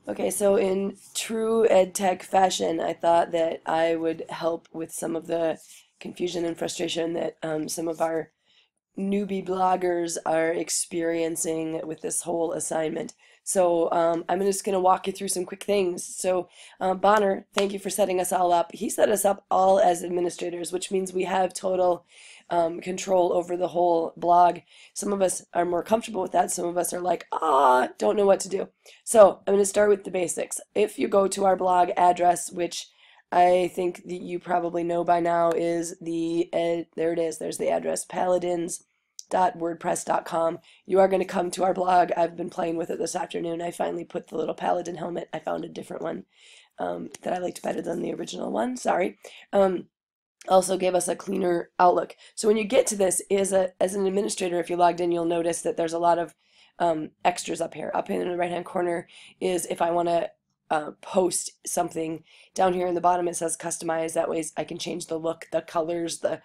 Okay, so in true ed tech fashion, I thought that I would help with some of the confusion and frustration that some of our newbie bloggers are experiencing with this whole assignment. So I'm just going to walk you through some quick things. So Bonner, thank you for setting us all up. He set us up all as administrators, which means we have total control over the whole blog. Some of us are more comfortable with that. Some of us are like, don't know what to do. So I'm going to start with the basics. If you go to our blog address, which I think that you probably know by now is there it is, there's the address, paladins.wordpress.com. You are going to come to our blog. I've been playing with it this afternoon. I finally put the little paladin helmet. I found a different one that I liked better than the original one. Sorry. Also gave us a cleaner outlook. So when you get to this, as an administrator, if you logged in, you'll notice that there's a lot of extras up here. Up in the right-hand corner is if I want to post something. Down here in the bottom it says customize. That way I can change the look, the colors, the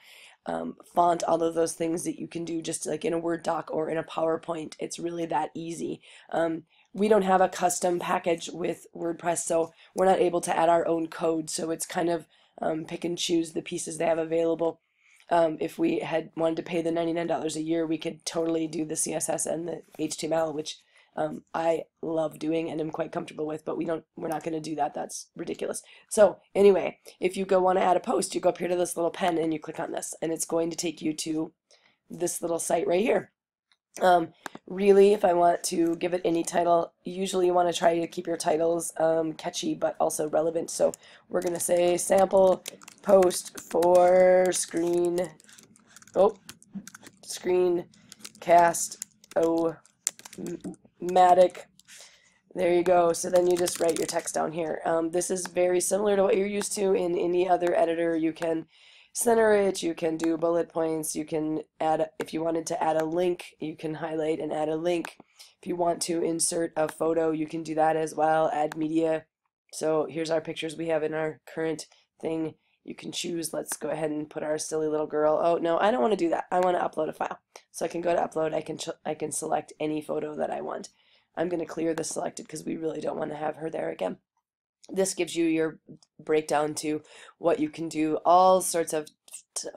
font, all of those things that you can do just like in a Word doc or in a PowerPoint. It's really that easy. We don't have a custom package with WordPress, so we're not able to add our own code. So it's kind of pick and choose the pieces they have available. If we had wanted to pay the $99 a year, we could totally do the CSS and the HTML, which I love doing and am quite comfortable with, but we're not going to do that. That's ridiculous. So anyway, if you want to add a post, you go up here to this little pen and you click on this, and it's going to take you to this little site right here. Really, if I want to give it any title, usually you want to try to keep your titles catchy but also relevant. So we're going to say sample post for screencast-o-matic. There you go. So then you just write your text down here. This is very similar to what you're used to in any other editor. You can center it, you can do bullet points, you can add, if you wanted to add a link, you can highlight and add a link. If you want to insert a photo, you can do that as well, add media. So here's our pictures we have in our current thing. You can choose, let's go ahead and put our silly little girl. Oh no, I don't want to do that. I want to upload a file. So I can go to upload, I can select any photo that I want. I'm going to clear this selected because we really don't want to have her there again. This gives you your breakdown to what you can do, all sorts of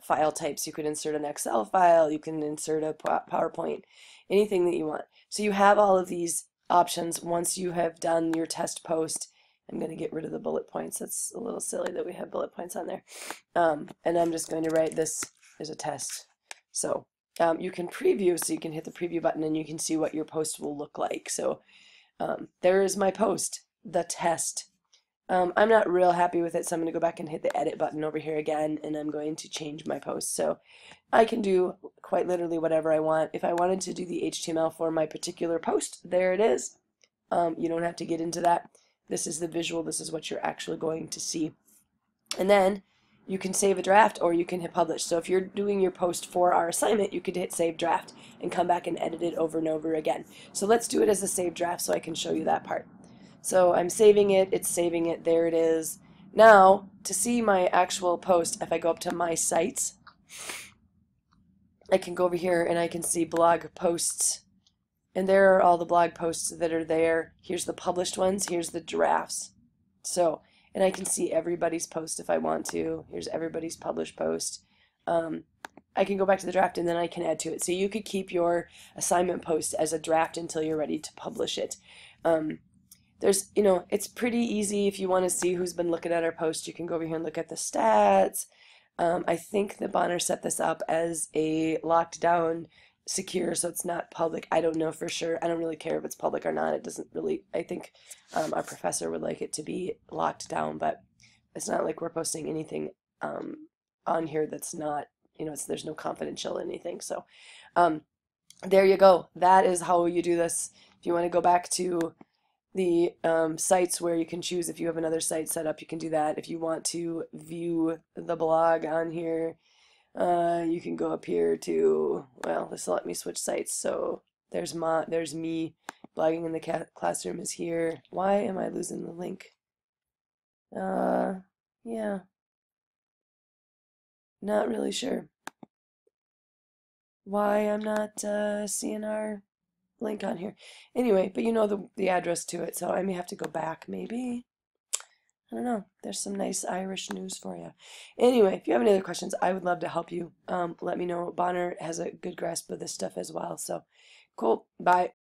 file types. You could insert an Excel file, you can insert a PowerPoint, anything that you want. So you have all of these options once you have done your test post. I'm going to get rid of the bullet points. That's a little silly that we have bullet points on there. And I'm just going to write this as a test. So you can preview, so you can hit the preview button and you can see what your post will look like. So there is my post, the test. I'm not real happy with it, so I'm going to go back and hit the edit button over here again, and I'm going to change my post. So I can do quite literally whatever I want. If I wanted to do the HTML for my particular post, there it is. You don't have to get into that. This is the visual. This is what you're actually going to see. And then you can save a draft or you can hit publish. So if you're doing your post for our assignment, you could hit save draft and come back and edit it over and over again. So let's do it as a save draft so I can show you that part. So I'm saving it, it's saving it, there it is. Now, to see my actual post, if I go up to my sites, I can go over here and I can see blog posts. And there are all the blog posts that are there. Here's the published ones, here's the drafts. So, and I can see everybody's post if I want to. Here's everybody's published post. I can go back to the draft and then I can add to it. So you could keep your assignment post as a draft until you're ready to publish it. There's, it's pretty easy. If you want to see who's been looking at our post, you can go over here and look at the stats. I think the Bonner set this up as a locked down secure, so it's not public. I don't know for sure. I don't really care if it's public or not. It doesn't really, I think our professor would like it to be locked down, but it's not like we're posting anything on here that's not, there's no confidential anything. So there you go. That is how you do this. If you want to go back to the sites where you can choose, if you have another site set up, you can do that. If you want to view the blog on here, you can go up here to, well, this will let me switch sites. So there's me, blogging in the classroom is here. Why am I losing the link? Yeah, not really sure why I'm not seeing our link on here. Anyway, but you know the address to it, so I may have to go back maybe. I don't know. There's some nice Irish news for you. Anyway, if you have any other questions, I would love to help you. Let me know. Bonner has a good grasp of this stuff as well. So, cool. Bye.